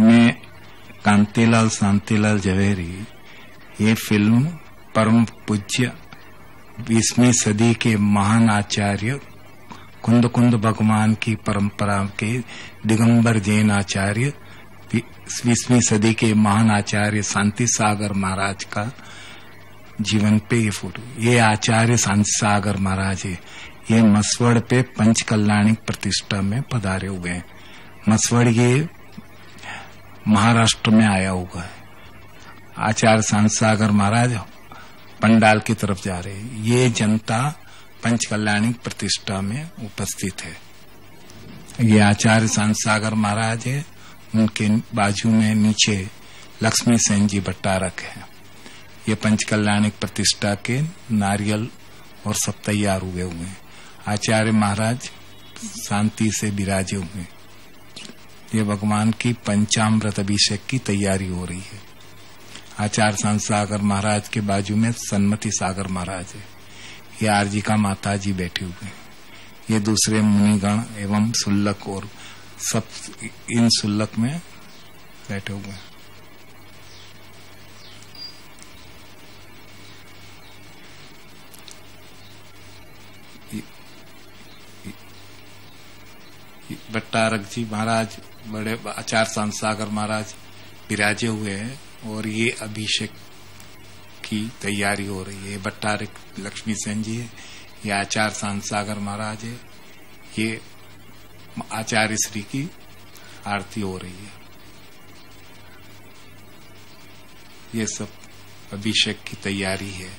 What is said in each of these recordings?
में कांतिलाल शांतिलाल जवेरी ये फिल्म परम पूज्य 20वीं सदी के महान आचार्य कुंद कुंद भगवान की परंपरा के दिगंबर जैन आचार्य 20वीं सदी के महान आचार्य शांति सागर महाराज का जीवन पे ये फोटो। ये आचार्य शांति सागर महाराज है। ये मसवड़ पे पंच कल्याणी प्रतिष्ठा में पधारे हुए हैं। मसवड़ ये महाराष्ट्र में आया हुआ है। आचार्य शांति सागर महाराज पंडाल की तरफ जा रहे हैं। ये जनता पंच कल्याणी प्रतिष्ठा में उपस्थित है। ये आचार्य शांति सागर महाराज है। उनके बाजू में नीचे लक्ष्मी सेन जी भट्टारक है। ये पंच कल्याणी प्रतिष्ठा के नारियल और सब तैयार हुए हुए हैं। आचार्य महाराज शांति से विराजे हुए। ये भगवान की पंचामृत अभिषेक की तैयारी हो रही है। आचार्य शांति सागर महाराज के बाजू में सन्मति सागर महाराज है। ये आरजिका माता जी बैठे हुए हैं। ये दूसरे मुनिगण एवं सुल्लक और सब इन सुल्लक में बैठे हुए हैं। भट्टारक जी महाराज बड़े आचार्य शांति सागर महाराज विराजे हुए हैं और ये अभिषेक की तैयारी हो रही है। भट्टारक लक्ष्मी सेन जी है। ये आचार्य शांति सागर महाराज है। ये आचार्य श्री की आरती हो रही है। ये सब अभिषेक की तैयारी है।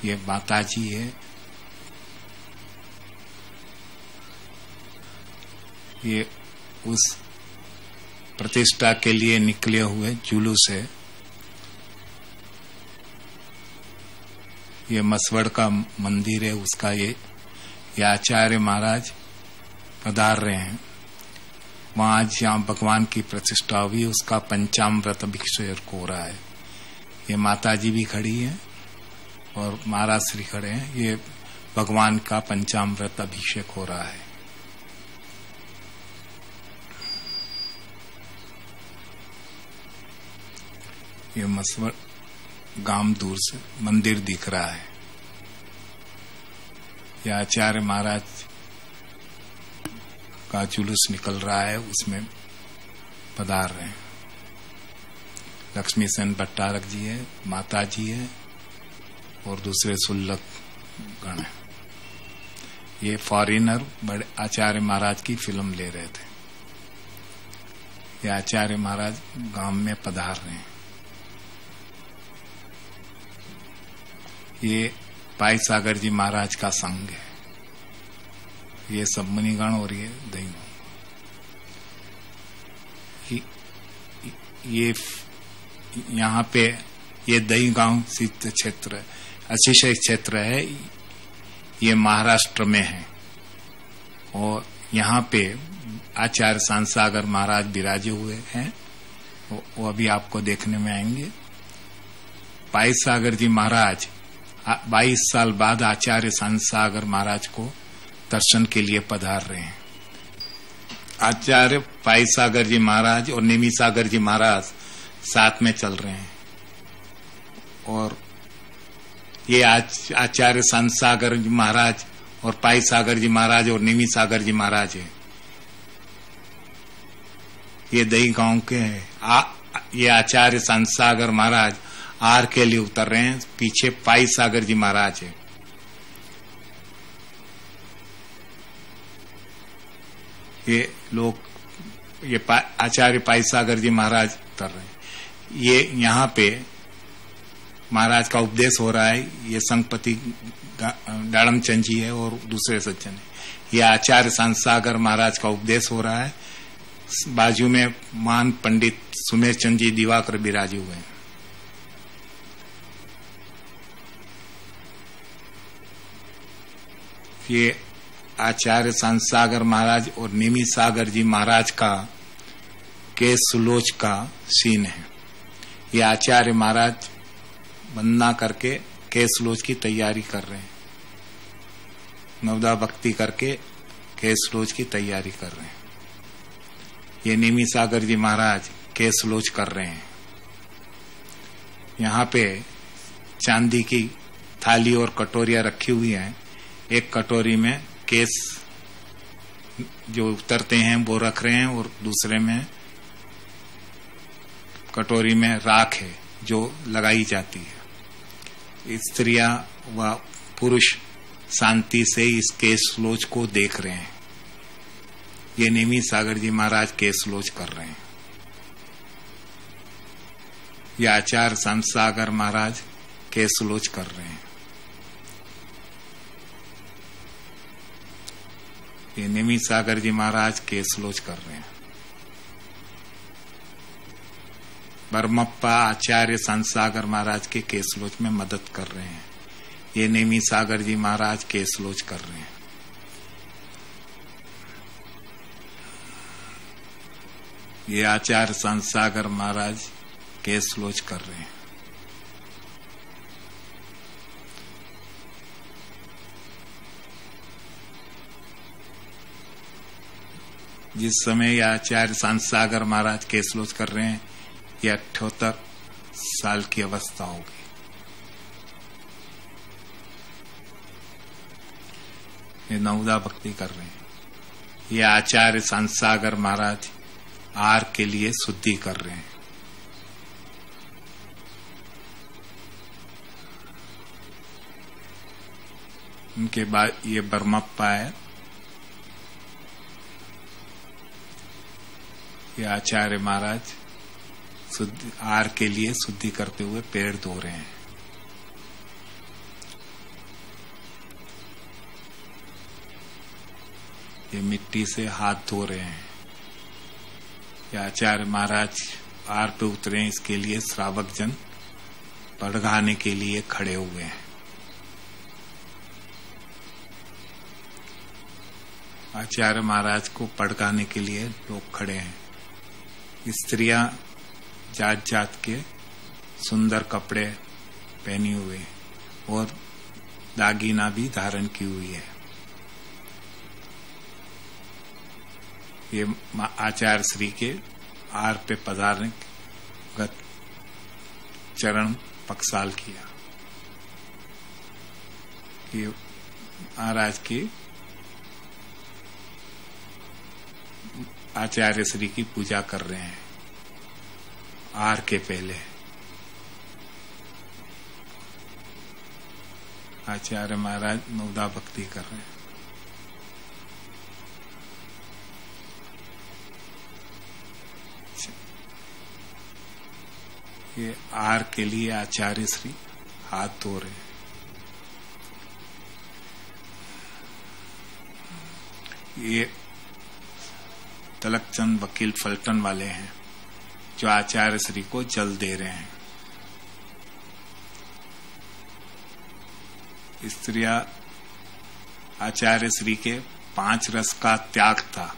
ये माता जी है। ये उस प्रतिष्ठा के लिए निकले हुए जुलूस है। ये मसवड़ का मंदिर है उसका ये आचार्य महाराज पधार रहे हैं। वहां जहां भगवान की प्रतिष्ठा हुई उसका पंचामृत अभिषेक हो रहा है। ये माता जी भी खड़ी है और महाराज श्री खड़े हैं। ये भगवान का पंचामृत अभिषेक हो रहा है। ये मसवड़ गांव दूर से मंदिर दिख रहा है। ये आचार्य महाराज का जुलूस निकल रहा है, उसमें पधार रहे हैं। लक्ष्मी सेन भट्टारक जी है, माता जी है और दूसरे सुल्लक गण है। ये फॉरेनर बड़े आचार्य महाराज की फिल्म ले रहे थे। ये आचार्य महाराज गांव में पधार रहे हैं। ये पाई सागर जी महाराज का संघ है। ये सब मुनिगण और ये दही ये यहाँ पे ये दही गांव सिद्ध क्षेत्र अतिशय क्षेत्र है। ये महाराष्ट्र में है और यहाँ पे आचार्य शांति सागर महाराज विराजे हुए हैं। वो अभी आपको देखने में आएंगे। पाई सागर जी महाराज 22 साल बाद आचार्य शांति सागर महाराज को दर्शन के लिए पधार रहे हैं। आचार्य पाई सागर जी महाराज और नेमी सागर जी महाराज साथ में चल रहे हैं और ये आचार्य शांति सागर जी महाराज और पाई सागर जी महाराज और नेमी सागर जी महाराज है। ये दही गांव के हैं। ये आचार्य शांति सागर महाराज आर के लिए उतर रहे हैं। पीछे पाई सागर जी महाराज है। ये लोग ये आचार्य पाई सागर जी महाराज उतर रहे हैं। ये यहाँ पे महाराज का उपदेश हो रहा है। ये संगपति डाड़मचंद जी है और दूसरे सज्जन है। ये आचार्य शांति सागर महाराज का उपदेश हो रहा है। बाजू में मान पंडित सुमेर चंद जी दिवाकर विराजे हुए हैं। ये आचार्य शांति सागर महाराज और नेमी सागर जी महाराज का केस सुलोच का सीन है। ये आचार्य महाराज वंदना करके केस सुलोच की तैयारी कर रहे हैं। नवदा भक्ति करके केस सुलोच की तैयारी कर रहे हैं। ये नेमी सागर जी महाराज केसलोच कर रहे हैं। यहाँ पे चांदी की थाली और कटोरियां रखी हुई हैं। एक कटोरी में केस जो उतरते हैं वो रख रहे हैं और दूसरे में कटोरी में राख है जो लगाई जाती है। स्त्रियां व पुरुष शांति से इस केसलोच को देख रहे हैं। ये नेमी सागर जी महाराज केसलोच कर रहे हैं। ये आचार्य संत सागर महाराज केसलोच कर रहे हैं। ये नेमी सागर जी महाराज केसलोच कर रहे हैं। बरमप्पा आचार्य संत सागर महाराज के केसलोच में मदद कर रहे हैं। ये नेमी सागर जी महाराज केसलोच कर रहे हैं। ये आचार्य संत सागर महाराज केसलोच कर रहे हैं। जिस समय यह आचार्य संत सागर महाराज केसलोच कर रहे हैं, ये 78 साल की अवस्था होगी। ये नवदा भक्ति कर रहे हैं। ये आचार्य संत सागर महाराज आर के लिए शुद्धि कर रहे हैं। उनके बाद ये बरमप्पा है। ये आचार्य महाराज आर के लिए शुद्धि करते हुए पैर धो रहे हैं। ये मिट्टी से हाथ धो रहे हैं। ये आचार्य महाराज आर पे उतरे हैं, इसके लिए श्रावक जन पड़घाने के लिए खड़े हुए हैं। आचार्य महाराज को पड़घाने के लिए लोग खड़े हैं। स्त्रियां जात जात के सुंदर कपड़े पहनी हुए और दागीना भी धारण की हुई है। ये आचार्य श्री के आर पे पधारने गत चरण पक्षाल किया। ये महाराज की आचार्य श्री की पूजा कर रहे हैं आर के पहले। आचार्य महाराज नवदा भक्ति कर रहे हैं। ये आर के लिए आचार्य श्री हाथ धो रहे हैं। ये तलकचंद वकील फलटन वाले हैं जो आचार्य श्री को जल दे रहे हैं। स्त्रियां आचार्य श्री के 5 रस का त्याग था,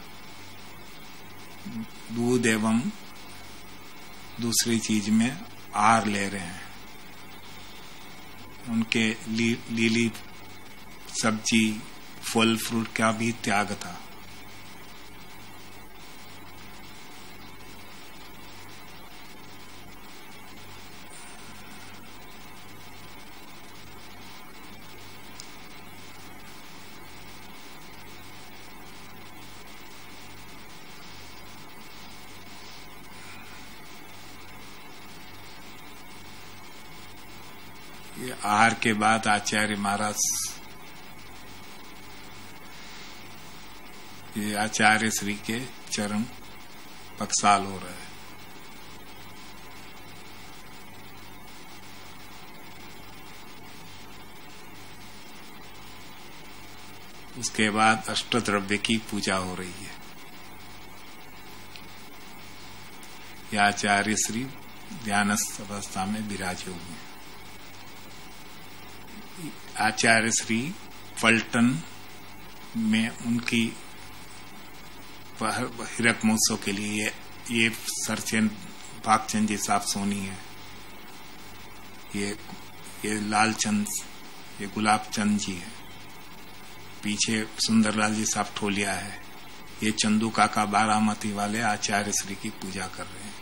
दूध एवं दूसरी चीज में आर ले रहे हैं। उनके लीली सब्जी फल फ्रूट का भी त्याग था। ये आहार के बाद आचार्य महाराज ये आचार्य श्री के चरण पक्षाल हो रहे हैं। उसके बाद अष्टद्रव्य की पूजा हो रही है। ये आचार्य श्री ध्यानस्थ अवस्था में विराजे हुए हैं। आचार्य श्री फलटन में उनकी हिरक महोत्सव के लिए ये सरचंद भागचंद जी साहब सोनी है। ये लालचंद, ये गुलाब चंद जी है। पीछे सुंदरलाल जी साहब ठोलिया है। ये चंदू काका बारामती वाले आचार्य श्री की पूजा कर रहे हैं।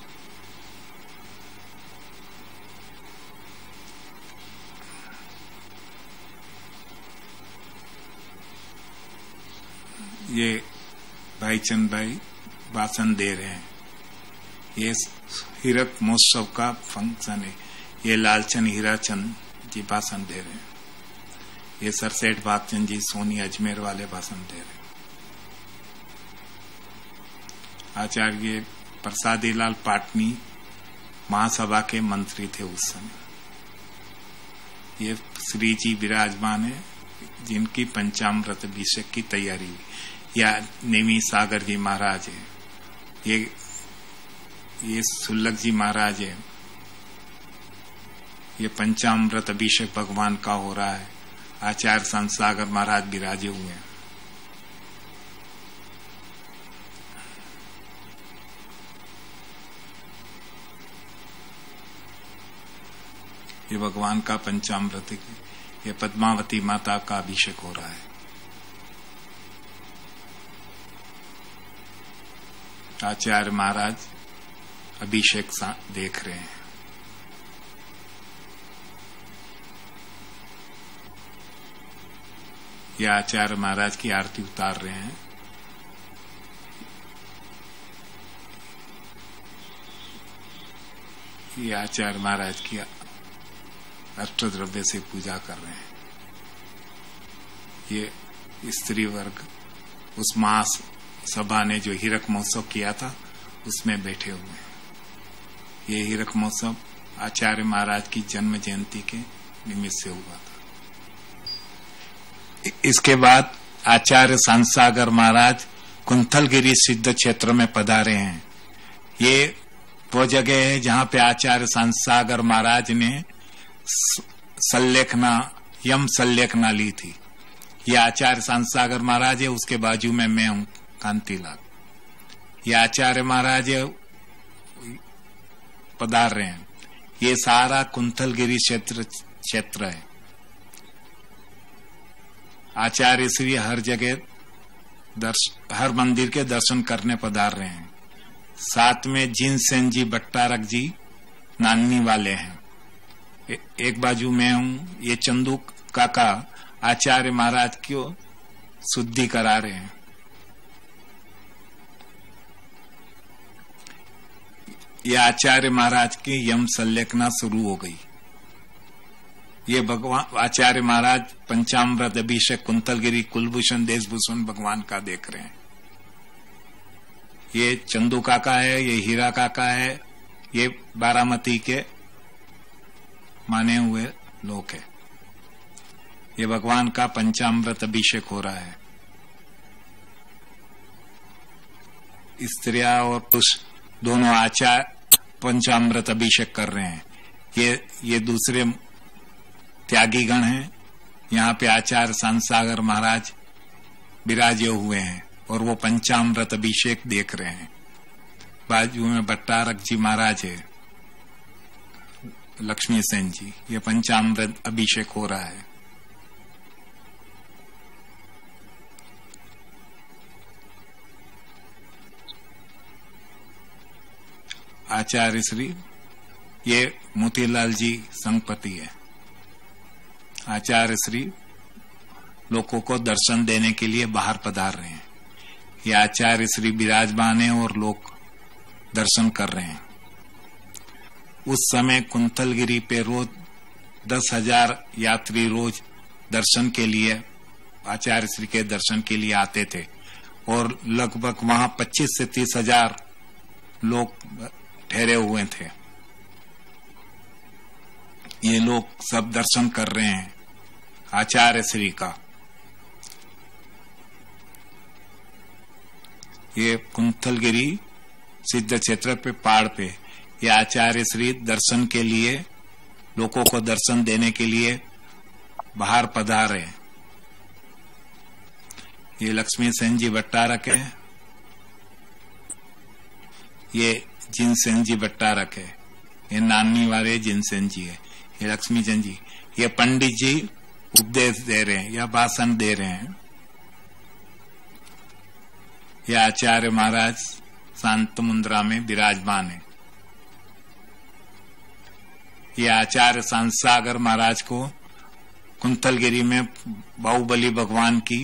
ये भाईचंद भाई भाषण दे रहे हैं। ये हीरक महोत्सव का फंक्शन है। ये लालचंद हीराचंद जी भाषण दे रहे हैं। ये सरसेठ भागचंद जी सोनी अजमेर वाले भाषण दे रहे हैं। आचार्य प्रसादी लाल पाटनी महासभा के मंत्री थे उस समय। ये श्री जी विराजमान है, जिनकी पंचामृत अभिषेक की तैयारी हुई। या नेमी सागर जी महाराज है। ये सुल्लभ जी महाराज है। ये पंचामृत अभिषेक भगवान का हो रहा है। आचार्य संत सागर महाराज विराजे हुए हैं। ये भगवान का पंचामृत, ये पद्मावती माता का अभिषेक हो रहा है। आचार्य महाराज अभिषेक देख रहे हैं। ये आचार्य महाराज की आरती उतार रहे हैं। ये आचार्य महाराज की अष्टद्रव्य से पूजा कर रहे हैं। ये स्त्री वर्ग उस महासभा ने जो हीरक महोत्सव किया था उसमें बैठे हुए हैं। ये हीरक महोत्सव आचार्य महाराज की जन्म जयंती के निमित्त से हुआ था। इसके बाद आचार्य संत सागर महाराज कुंथलगिरी सिद्ध क्षेत्र में पधारे हैं। ये वो जगह है जहां पे आचार्य संत सागर महाराज ने यम संलेखना ली थी। ये आचार्य संत सागर महाराज है, उसके बाजू में मैं हूं कांतिलाल। ये आचार्य महाराज पधार रहे हैं। ये सारा कुंथलगिरी क्षेत्र है। आचार्य श्री हर जगह हर मंदिर के दर्शन करने पधार रहे हैं। साथ में जिनसेन जी भट्टारक जी नानी वाले हैं। एक बाजू में हूं। ये चंदू काका आचार्य महाराज को शुद्धि करा रहे हैं। ये आचार्य महाराज की यम संलेखना शुरू हो गई। ये भगवान आचार्य महाराज पंचामृत अभिषेक कुंथलगिरी कुलभूषण देशभूषण भगवान का देख रहे हैं। ये चंदू काका है, ये हीरा काका है, ये बारामती के माने हुए लोग हैं। ये भगवान का पंचामृत अभिषेक हो रहा है। स्त्रियां और पुरुष दोनों आचार्य पंचामृत अभिषेक कर रहे हैं। ये दूसरे त्यागी गण हैं। यहाँ पे आचार्य संत सागर महाराज विराजे हुए हैं और वो पंचामृत अभिषेक देख रहे हैं। बाजू में भट्टारक जी महाराज है, लक्ष्मी सेन जी। ये पंचामृत अभिषेक हो रहा है। आचार्य श्री ये मोतीलाल जी संगपति है। आचार्य श्री लोगों को दर्शन देने के लिए बाहर पधार रहे हैं। ये आचार्य श्री विराजमान है और लोग दर्शन कर रहे हैं। उस समय कुंथलगिरी पे रोज 10,000 यात्री रोज दर्शन के लिए आचार्य श्री के दर्शन के लिए आते थे और लगभग वहां 25 से 30,000 लोग ठहरे हुए थे। ये लोग सब दर्शन कर रहे हैं आचार्य श्री का। ये कुंथलगिरी सिद्ध क्षेत्र पे पहाड़ पे ये आचार्य श्री दर्शन के लिए लोगों को दर्शन देने के लिए बाहर पधारे। ये लक्ष्मी सेन जी भट्टारक है। ये जिनसेन जी भट्टारक है। ये नानी वाले जिनसेन जी है। ये लक्ष्मी चंद जी। ये पंडित जी उपदेश दे रहे हैं या भाषण दे रहे हैं। ये आचार्य महाराज शांत मुद्रा में विराजमान है। ये आचार्य संत सागर महाराज को कुंथलगिरी में बाहुबली भगवान की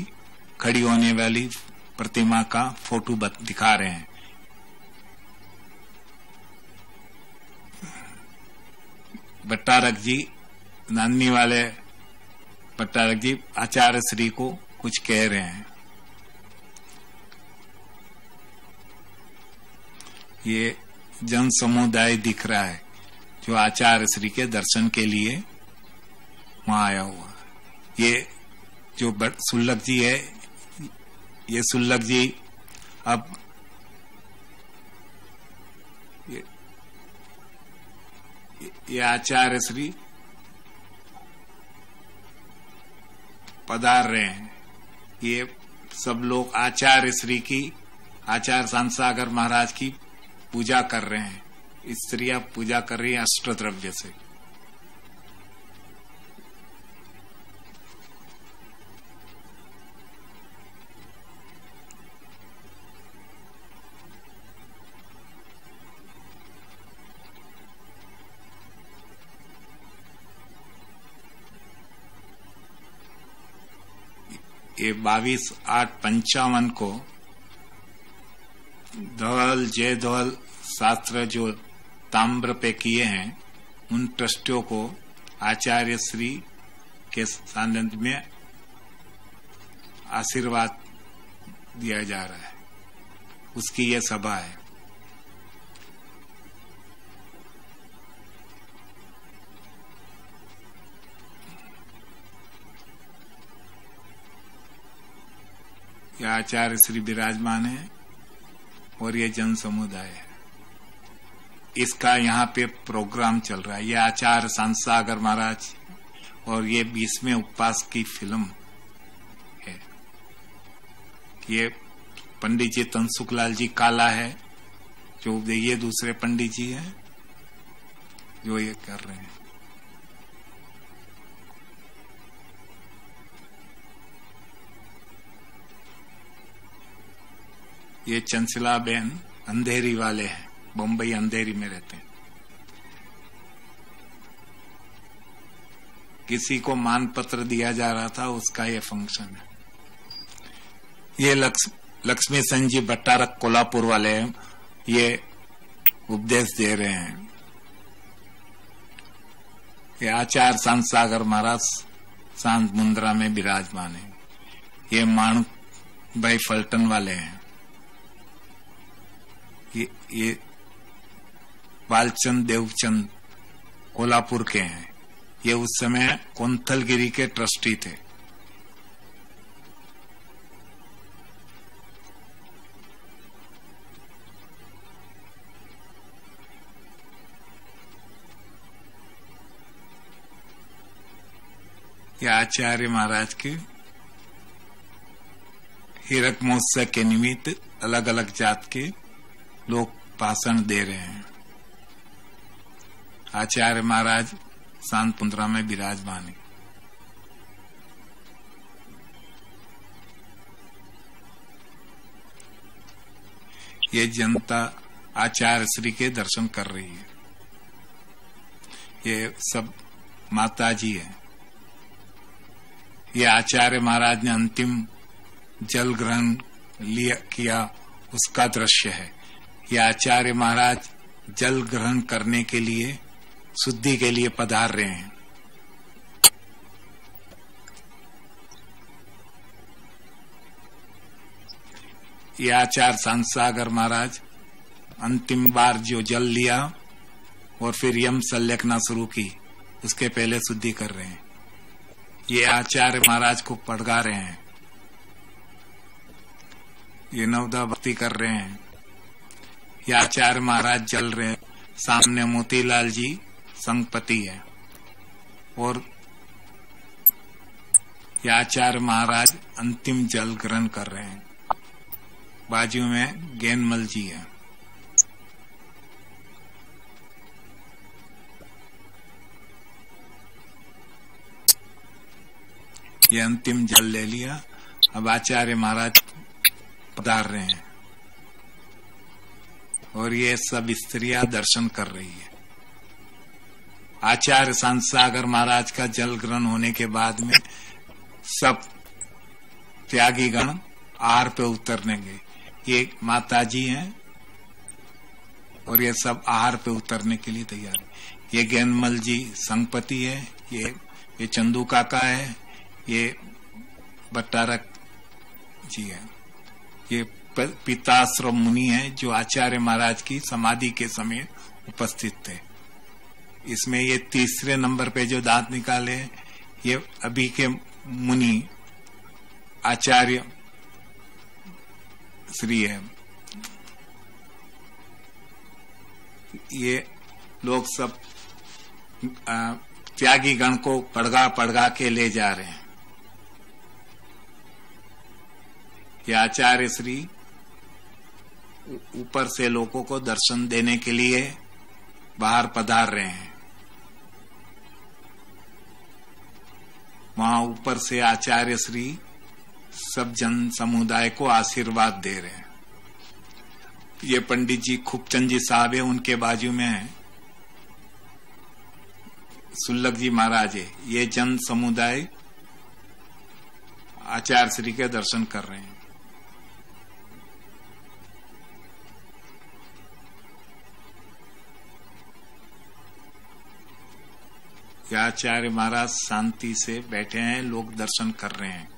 खड़ी होने वाली प्रतिमा का फोटो दिखा रहे हैं। भट्टारक जी, नानी वाले भट्टारक जी आचार्य श्री को कुछ कह रहे हैं। ये जन समुदाय दिख रहा है जो आचार्य श्री के दर्शन के लिए वहां आया हुआ। ये जो सुल्लक जी है, ये सुल्लक जी अब ये आचार्य श्री पधार रहे हैं। ये सब लोग आचार्य श्री की, आचार्य शांतसागर महाराज की पूजा कर रहे हैं। स्त्रियां पूजा कर रही हैं अष्टद्रव्य से। ये 22/8/55 को धवल जय धवल शास्त्र जो ताम्र पे किए हैं, उन ट्रस्टियों को आचार्य श्री के सानिध्य में आशीर्वाद दिया जा रहा है। उसकी ये सभा है। ये आचार्य श्री विराजमान है और ये जन समुदाय है। इसका यहाँ पे प्रोग्राम चल रहा है। ये आचार्य शांतसागर महाराज और ये 20वें उपवास की फिल्म है। ये पंडित जी तनसुखलाल जी काला है, जो ये दूसरे पंडित जी हैं जो ये कर रहे हैं। ये चंचला बहन अंधेरी वाले हैं, बम्बई अंधेरी में रहते हैं। किसी को मान पत्र दिया जा रहा था, उसका ये फंक्शन है। ये लक्ष्मी सेन जी भट्टारक कोल्हापुर वाले हैं, ये उपदेश दे रहे हैं। ये आचार्य शांतसागर महाराज शांत मुंद्रा में विराजमान है। ये माणूक भाई फल्टन वाले हैं। ये बालचंद देवचंद कोल्हापुर के हैं। ये उस समय कोंथलगिरी के ट्रस्टी थे। ये आचार्य महाराज के हीरक महोत्सव के निमित्त अलग अलग जात के लोग भाषण दे रहे हैं। आचार्य महाराज शांत मुंद्रा में विराजमान है। ये जनता आचार्य श्री के दर्शन कर रही है। ये सब माता जी है। ये आचार्य महाराज ने अंतिम जल ग्रहण किया, उसका दृश्य है। ये आचार्य महाराज जल ग्रहण करने के लिए, शुद्धि के लिए पधार रहे हैं। ये आचार्य शांतसागर महाराज अंतिम बार जो जल लिया और फिर यम संलेखना शुरू की, उसके पहले शुद्धि कर रहे हैं। ये आचार्य महाराज को पढ़ा रहे हैं। ये नवदा भक्ति कर रहे हैं। ये आचार्य महाराज जल रहे हैं। सामने मोतीलाल जी संगपति है और ये आचार्य महाराज अंतिम जल ग्रहण कर रहे हैं। बाजू में गेनमल जी है। ये अंतिम जल ले लिया। अब आचार्य महाराज पधार रहे हैं और ये सब स्त्रियां दर्शन कर रही है। आचार्य शांतसागर महाराज का जल ग्रहण होने के बाद में सब त्यागी गण आहार पे उतरने गए। ये माता जी हैं और ये सब आहार पे उतरने के लिए तैयार है। ये ज्ञानमल जी संगपति है, ये चंदू काका है, ये बट्टारक जी है, ये पिताश्रम मुनि है जो आचार्य महाराज की समाधि के समय उपस्थित थे। इसमें ये तीसरे नंबर पे जो दांत निकाले ये अभी के मुनि आचार्य श्री है। ये लोग सब त्यागी गण को पड़गा के ले जा रहे हैं। ये आचार्य श्री ऊपर से लोगों को दर्शन देने के लिए बाहर पधार रहे हैं। वहां ऊपर से आचार्य श्री सब जन समुदाय को आशीर्वाद दे रहे हैं। ये पंडित जी खूबचंद जी साहब है, उनके बाजू में है सुल्लक जी महाराज है। ये जन समुदाय आचार्य श्री के दर्शन कर रहे हैं। आचार्य महाराज शांति से बैठे हैं, लोग दर्शन कर रहे हैं।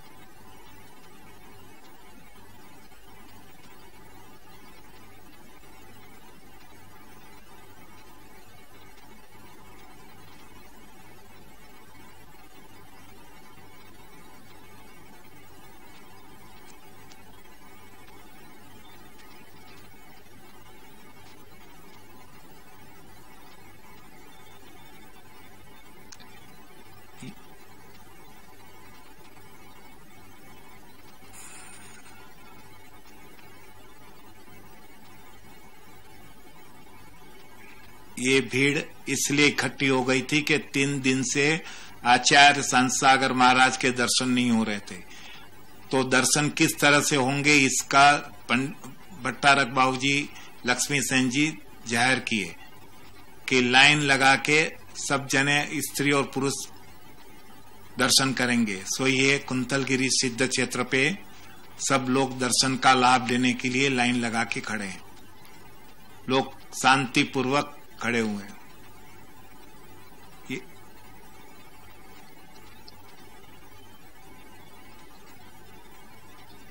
ये भीड़ इसलिए इकट्ठी हो गई थी कि 3 दिन से आचार्य संतसागर महाराज के दर्शन नहीं हो रहे थे। तो दर्शन किस तरह से होंगे इसका भट्टारक बाबू जी, लक्ष्मी सेन जी जाहिर किए कि लाइन लगा के सब जने स्त्री और पुरुष दर्शन करेंगे। सो ये कुंतलगिरी सिद्ध क्षेत्र पे सब लोग दर्शन का लाभ लेने के लिए लाइन लगा के खड़े हैं। लोग शांति पूर्वक खड़े हुए हैं।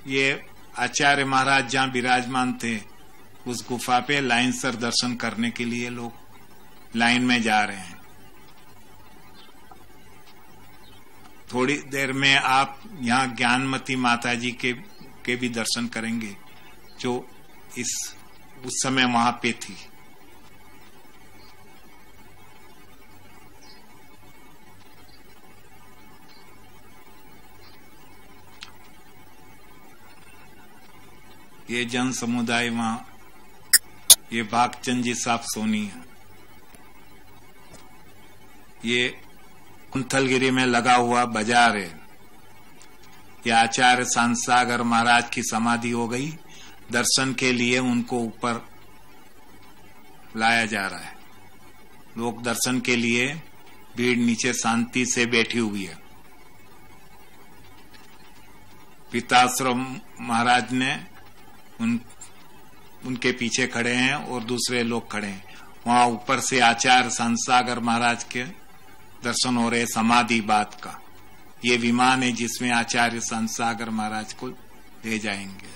ये आचार्य महाराज जहां विराजमान थे उस गुफा पे लाइन सर दर्शन करने के लिए लोग लाइन में जा रहे हैं। थोड़ी देर में आप यहाँ ज्ञानमती माता जी के भी दर्शन करेंगे जो उस समय वहां पे थी। ये जन समुदाय वहां, ये भागचंद जी साहब सोनी है। ये कुंथलगिरी में लगा हुआ बाजार है। ये आचार्य संतसागर महाराज की समाधि हो गई, दर्शन के लिए उनको ऊपर लाया जा रहा है। लोग दर्शन के लिए, भीड़ नीचे शांति से बैठी हुई है। पिताश्रम महाराज ने उनके पीछे खड़े हैं और दूसरे लोग खड़े हैं। वहां ऊपर से आचार्य संतसागर महाराज के दर्शन हो रहे समाधि बात का। ये विमान है जिसमें आचार्य संतसागर महाराज को ले जाएंगे।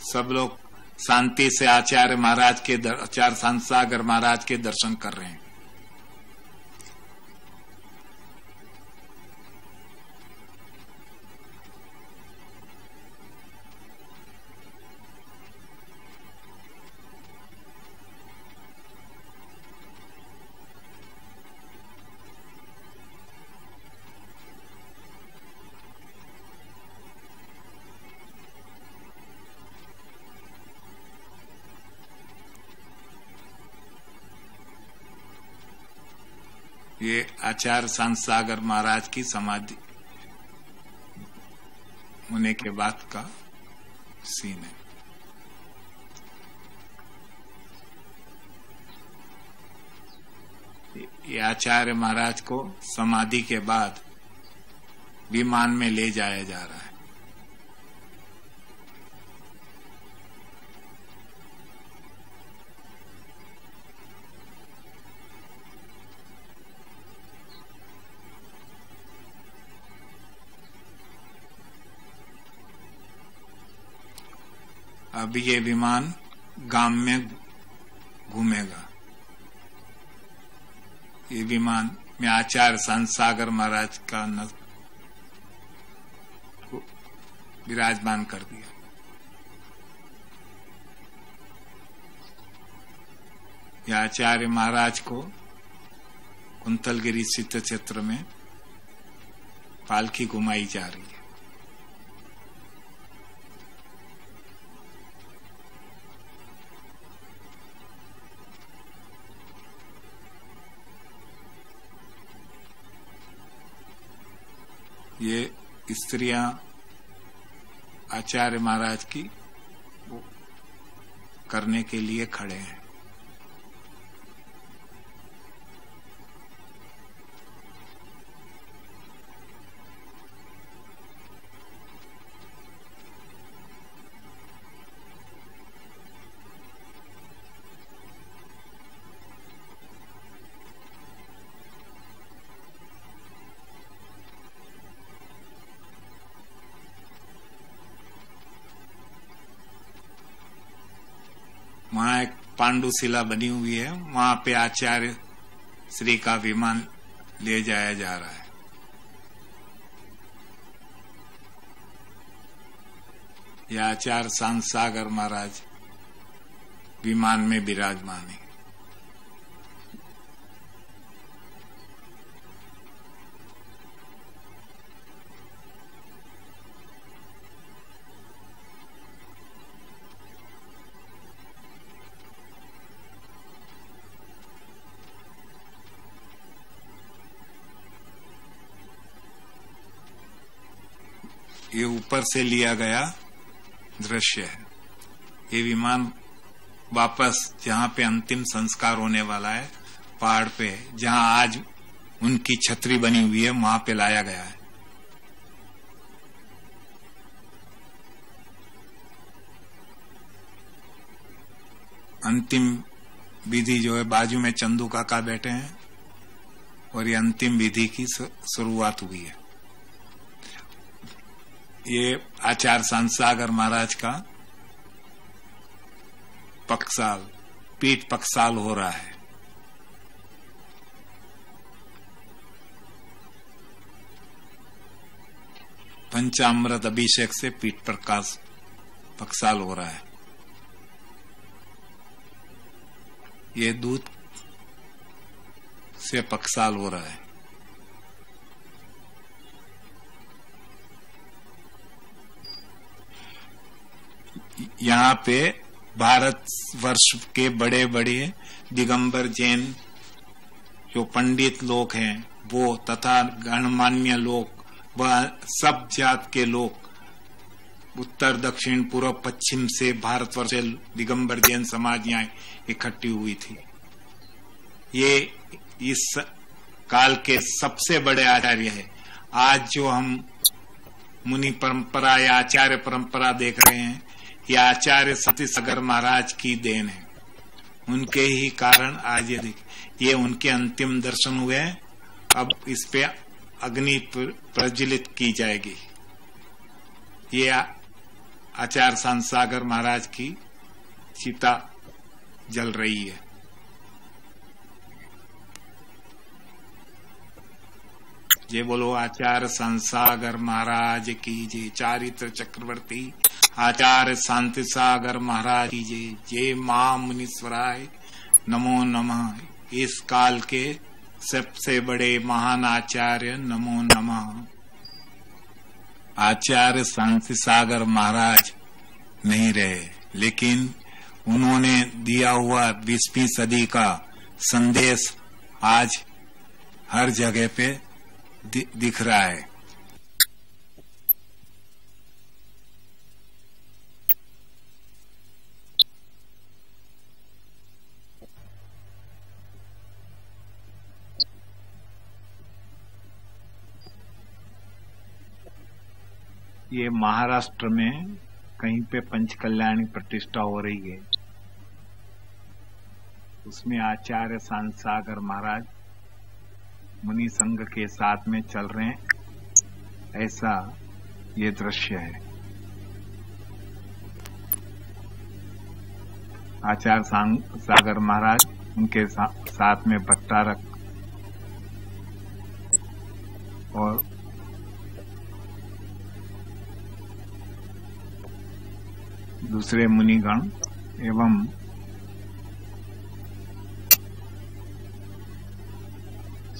सब लोग शांति से आचार्य संतसागर महाराज के दर्शन कर रहे हैं। ये आचार्य संतसागर महाराज की समाधि होने के बाद का सीन है। ये आचार्य महाराज को समाधि के बाद विमान में ले जाया जा रहा है। अब ये विमान गांव में घूमेगा। ये विमान में आचार्य संत सागर महाराज का विराजमान कर दिया। यह आचार्य महाराज को कुंतलगिरी सिद्ध क्षेत्र में पालकी घुमाई जा रही है। ये स्त्रियां आचार्य महाराज की करने के लिए खड़े हैं। वहां एक पांडुशिला बनी हुई है, वहां पे आचार्य श्री का विमान ले जाया जा रहा है। यह आचार्य संत सागर महाराज विमान में विराजमान है। ये ऊपर से लिया गया दृश्य है। ये विमान वापस जहां पे अंतिम संस्कार होने वाला है, पहाड़ पे जहां आज उनकी छतरी बनी हुई है, वहां पे लाया गया है। अंतिम विधि जो है, बाजू में चंदू काका बैठे हैं और ये अंतिम विधि की शुरुआत हुई है। ये आचार्य संत सागर महाराज का पक्षाल, पीठ पक्षाल हो रहा है। पंचामृत अभिषेक से पीठ प्रकाश पक्षाल हो रहा है। ये दूध से पक्षाल हो रहा है। यहाँ पे भारत वर्ष के बड़े बड़े दिगंबर जैन जो पंडित लोग हैं वो, तथा गणमान्य लोग, वह सब जात के लोग उत्तर दक्षिण पूर्व पश्चिम से भारतवर्ष से दिगंबर जैन समाज यहाँ इकट्ठी हुई थी। ये इस काल के सबसे बड़े आचार्य है। आज जो हम मुनि परंपरा या आचार्य परंपरा देख रहे हैं, ये आचार्य सती सागर महाराज की देन है। उनके ही कारण आज ये उनके अंतिम दर्शन हुए। अब इस पे अग्नि प्रज्वलित की जाएगी। ये आचार्य संत सागर महाराज की चिता जल रही है। ये बोलो आचार्य संत सागर महाराज की जय। चारित्र चक्रवर्ती आचार्य शांति सागर महाराज की जय। जय मां मुनीश्वराय नमो नमः। इस काल के सबसे बड़े महान आचार्य नमो नमः। आचार्य शांति सागर महाराज नहीं रहे, लेकिन उन्होंने दिया हुआ 20वीं सदी का संदेश आज हर जगह पे दिख रहा है। ये महाराष्ट्र में कहीं पे पंचकल्याणी प्रतिष्ठा हो रही है, उसमें आचार्य शांतसागर महाराज मुनि संघ के साथ में चल रहे हैं, ऐसा ये दृश्य है। आचार्य सागर महाराज उनके साथ में भट्टारक और दूसरे मुनिगण एवं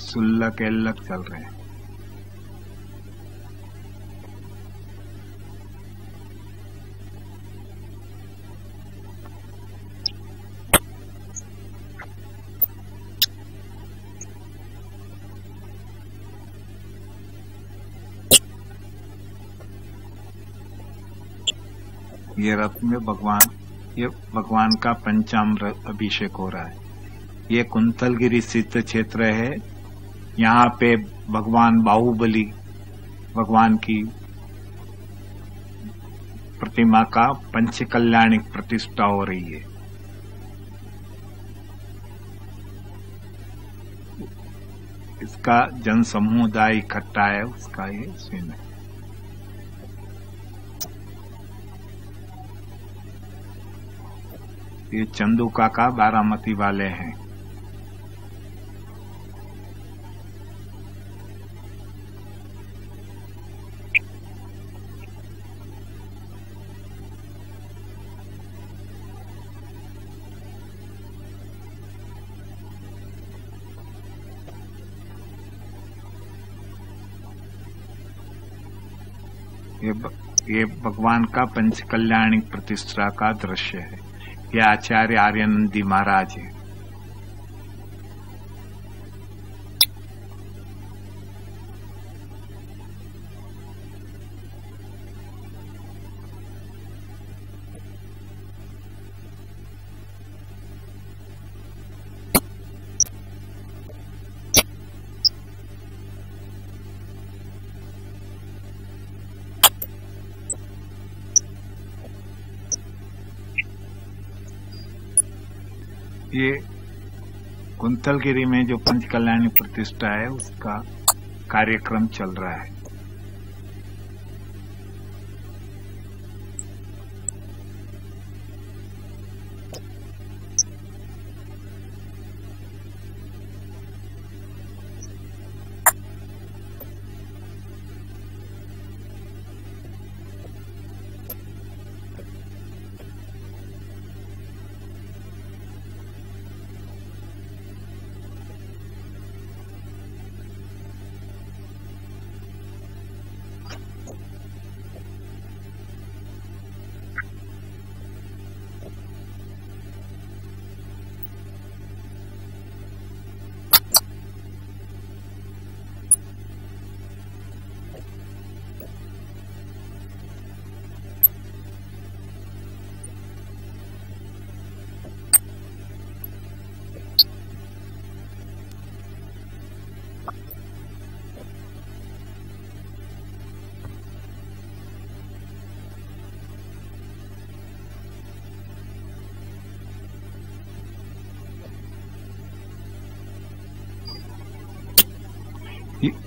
सुल्लक एल्लक चल रहे हैं। ये रथ में भगवान का पंचामृत अभिषेक हो रहा है। ये कुंतलगिरी स्थित क्षेत्र है। यहाँ पे भगवान बाहुबली भगवान की प्रतिमा का पंचकल्याणिक प्रतिष्ठा हो रही है। इसका जन समुदाय इकट्ठा है, उसका ये सीन है। ये चंदू काका बारामती वाले हैं। ये भगवान का पंचकल्याणिक प्रतिष्ठा का दृश्य है। ये आचार्य आर्यानंदी महाराज है। ये कुंतलगिरी में जो पंचकल्याणी प्रतिष्ठा है, उसका कार्यक्रम चल रहा है।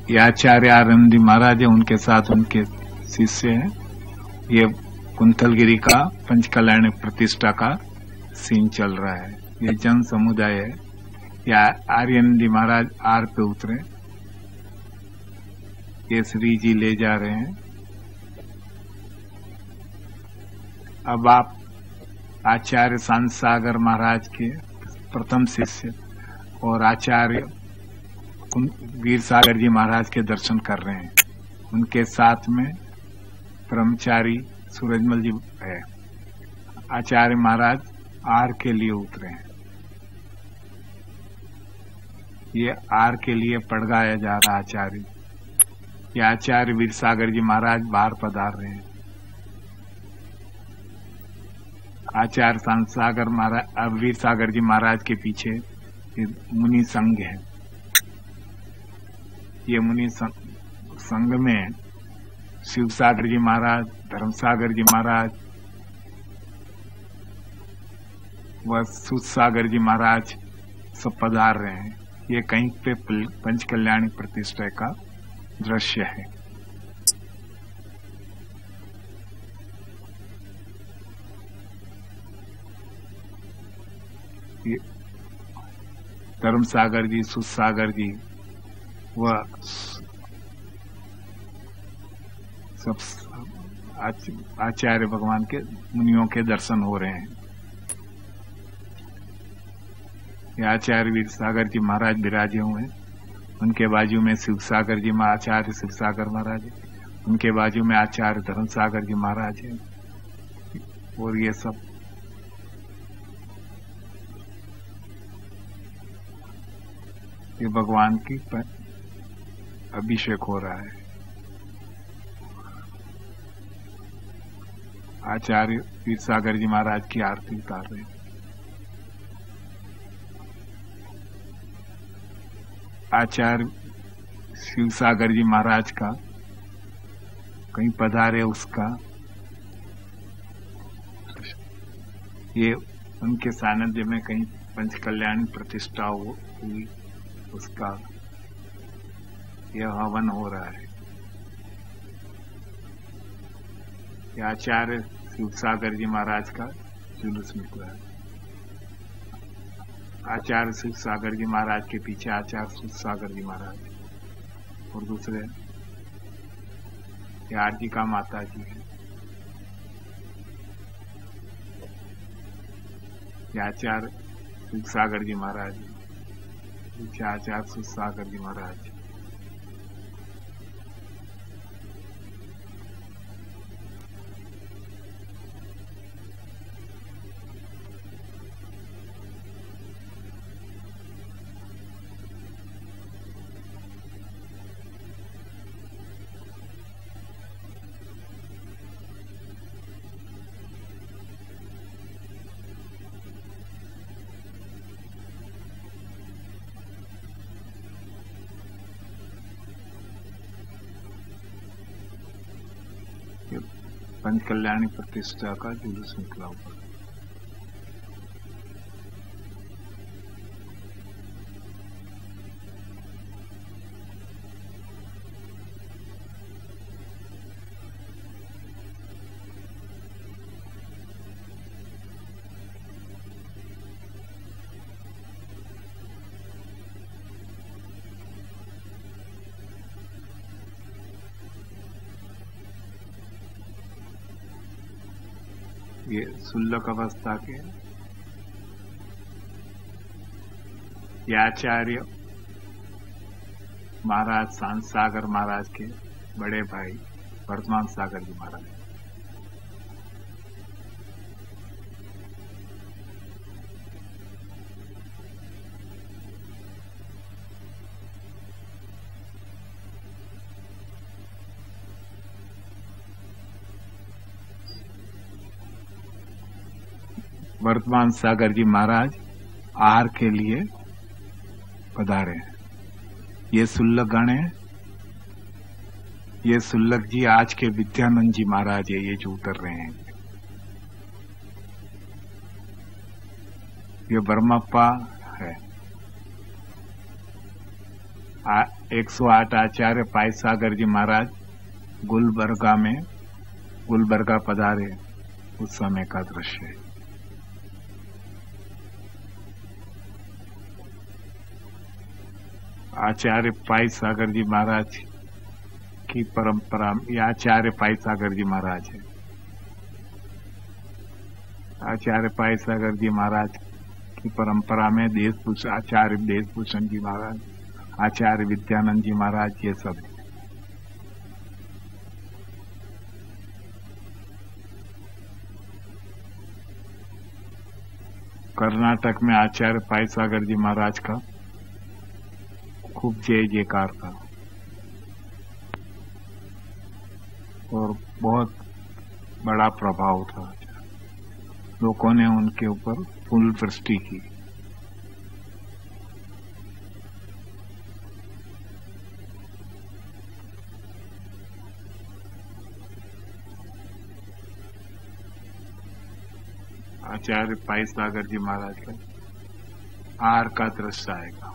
ये आचार्य आनंदी महाराज है, उनके साथ उनके शिष्य हैं। ये कुंतलगिरी का पंचकल्याणी प्रतिष्ठा का सीन चल रहा है। ये जन समुदाय है। या आर्यानंदी महाराज आर पे उतरे, ये श्री जी ले जा रहे हैं। अब आप आचार्य शांतसागर महाराज के प्रथम शिष्य और आचार्य वीर सागर जी महाराज के दर्शन कर रहे हैं। उनके साथ में ब्रह्मचारी सूरजमल जी है। आचार्य महाराज आर के लिए उतरे हैं। ये आर के लिए पड़गाया जा रहा आचार्य। ये आचार्य वीर सागर जी महाराज बाहर पधार रहे हैं। आचार्य शांतसागर महाराज वीर सागर जी महाराज के पीछे मुनि संघ है। ये मुनि संघ में शिवसागर जी महाराज, धर्मसागर जी महाराज व सूतसागर जी महाराज सब पधार रहे हैं। ये कहीं पे पंचकल्याणी प्रतिष्ठा का दृश्य है। ये धर्मसागर जी, सूतसागर जी व सब आचार्य भगवान के मुनियों के दर्शन हो रहे हैं। ये आचार्य वीर सागर जी महाराज विराजे हुए हैं। उनके बाजू में शिवसागर जी आचार्य शिवसागर महाराज है। उनके बाजू में आचार्य धर्मसागर जी महाराज है। और ये सब ये भगवान की अभिषेक हो रहा है। आचार्य वीर सागर जी महाराज की आरती उतार रहे हैं। आचार्य शिवसागर जी महाराज का कहीं पधारे उसका ये उनके सानिध्य में कहीं पंचकल्याणी प्रतिष्ठा हुई, उसका यह हवन हो रहा है। यह आचार्य शिवसागर जी महाराज का जुलूस निकला है। आचार्य शिवसागर जी महाराज के पीछे आचार्य सूतसागर जी महाराज और दूसरे आरती का माता जी है। आचार्य शिवसागर जी महाराज, पीछे आचार्य सूतसागर जी महाराज। पंचकल्याणी प्रतिष्ठा का जुलूस निकला हुआ। ये सुल्लक अवस्था के ये आचार्य महाराज शांत सागर महाराज के बड़े भाई वर्तमान सागर जी महाराज। वर्तमान सागर जी महाराज आहार के लिए पधारे हैं। ये सुल्लक गण है। ये सुल्लक जी आज के विद्यानंद जी महाराज है, ये जो उतर रहे हैं। ये बर्मप्पा है। 108 आचार्य पाई सागर जी महाराज गुलबर्गा पधारे उस समय का दृश्य है। आचार्य पाई सागर जी महाराज की परंपरा, ये आचार्य पाई सागर जी महाराज है। आचार्य पाई सागर जी महाराज की परंपरा में आचार्य देशभूषण जी महाराज, आचार्य विद्यानंद जी महाराज, ये सब है। कर्नाटक में आचार्य पाई सागर जी महाराज का खूब जय जयकार था और बहुत बड़ा प्रभाव था। लोगों ने उनके ऊपर फूल वृष्टि की। आचार्य पाई सागर जी महाराज का आर का दृश्य आएगा।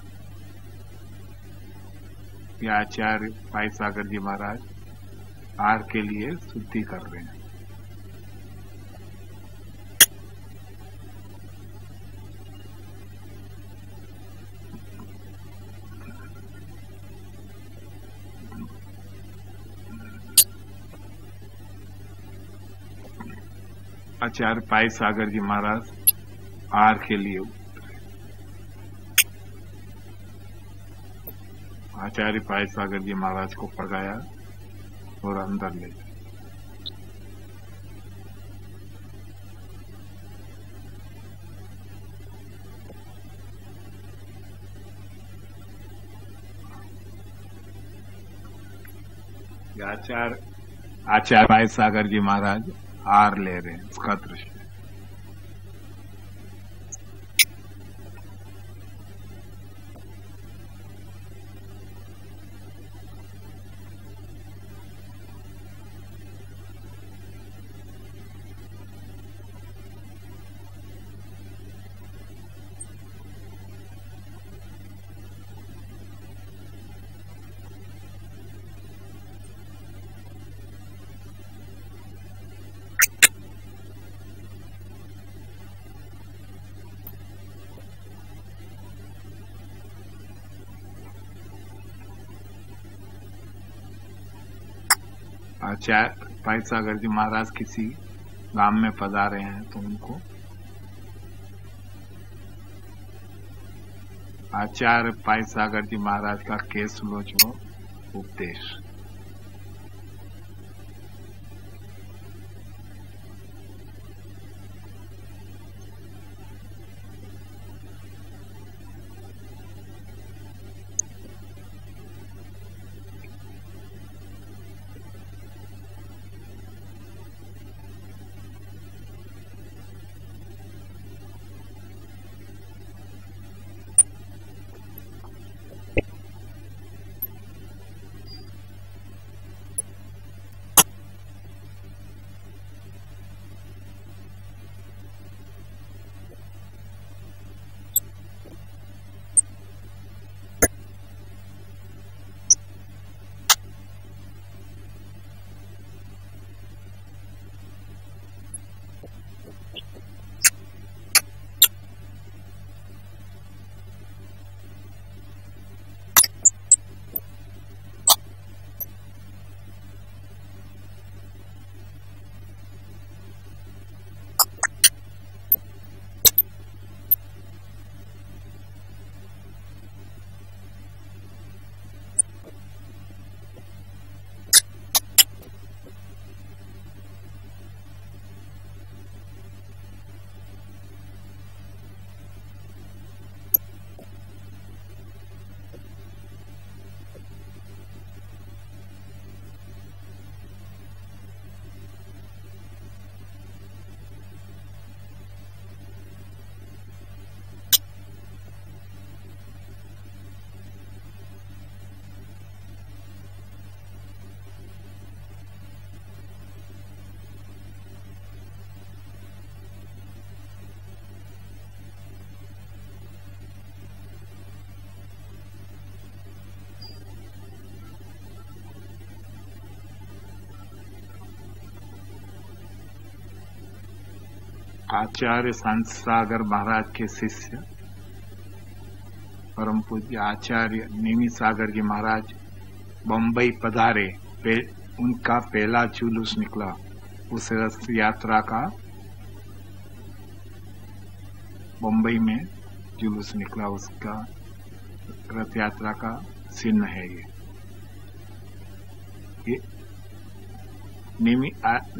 ये आचार्य पाई सागर जी महाराज आर के लिए शुद्धि कर रहे हैं। आचार्य पाई सागर जी महाराज आर के लिए आचार्य पाई सागर जी महाराज को पकड़ाया और अंदर ले गए। आचार्य पाई सागर जी महाराज आर ले रहे हैं, उसका दृश्य। आचार्य पाई सागर जी महाराज किसी गांव में पधारे हैं तो उनको आचार्य पाई सागर जी महाराज का केस लोचो उपदेश। आचार्य संत सागर महाराज के शिष्य परम पूज्य आचार्य नेमी सागर जी महाराज बम्बई पधारे। उनका पहला जुलूस निकला उस रथ यात्रा का, बम्बई में जुलूस निकला उसका रथ यात्रा का चिन्ह है ये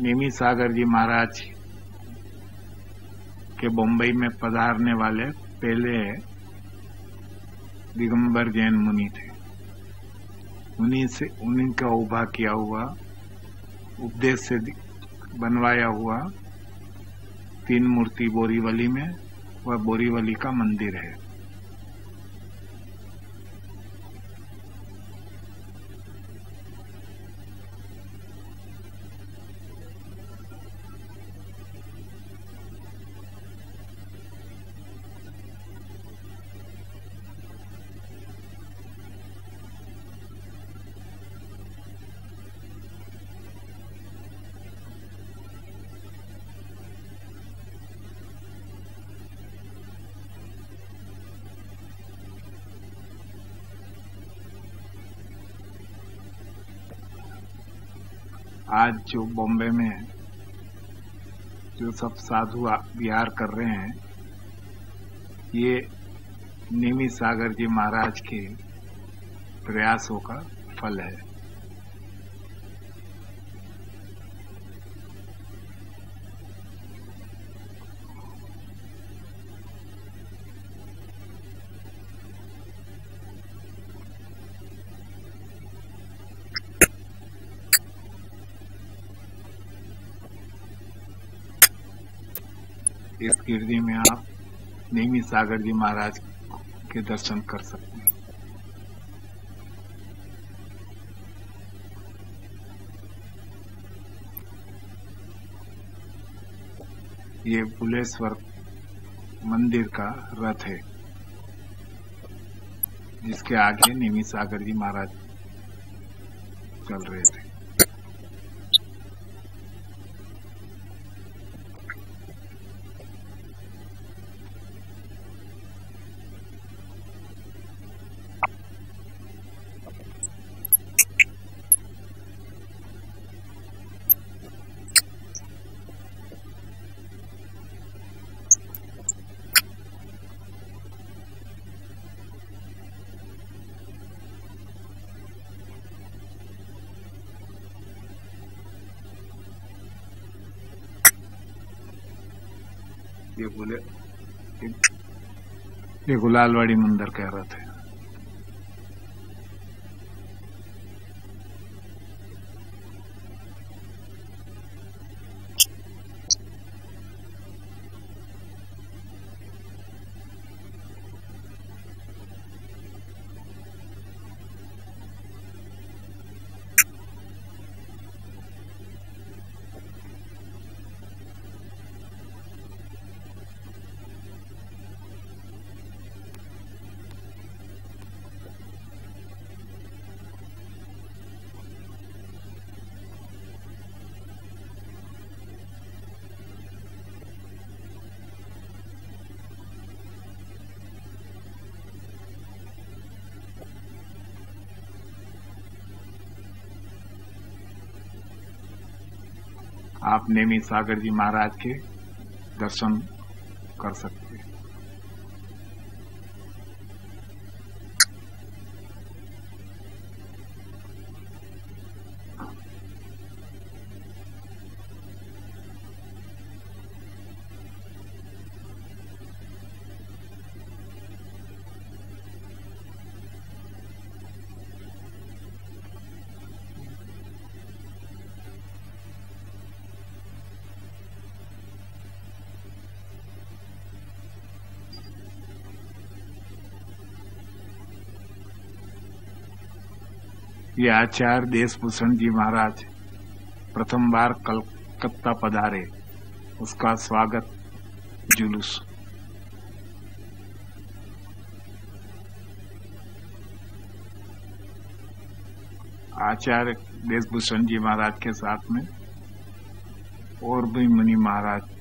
नेमी सागर जी महाराज के बम्बई में पधारने वाले पहले दिगंबर जैन मुनि थे। उन्हीं का उभा किया हुआ उपदेश से बनवाया हुआ 3 मूर्ति बोरीवली में, वह बोरीवली का मंदिर है। आज जो बॉम्बे में जो सब साधु विहार कर रहे हैं, ये नेमी सागर जी महाराज के प्रयासों का फल है। इस गिरदी में आप नेमी सागर जी महाराज के दर्शन कर सकते हैं। ये बुलेश्वर मंदिर का रथ है, जिसके आगे नेमी सागर जी महाराज चल रहे थे। ये गुलालवाड़ी मंदिर कह रहा था। आप नेमी सागर जी महाराज के दर्शन कर सकते हैं। ये आचार्य देशभूषण जी महाराज प्रथम बार कलकत्ता पधारे, उसका स्वागत जुलूस। आचार्य देशभूषण जी महाराज के साथ में और भी मुनि महाराज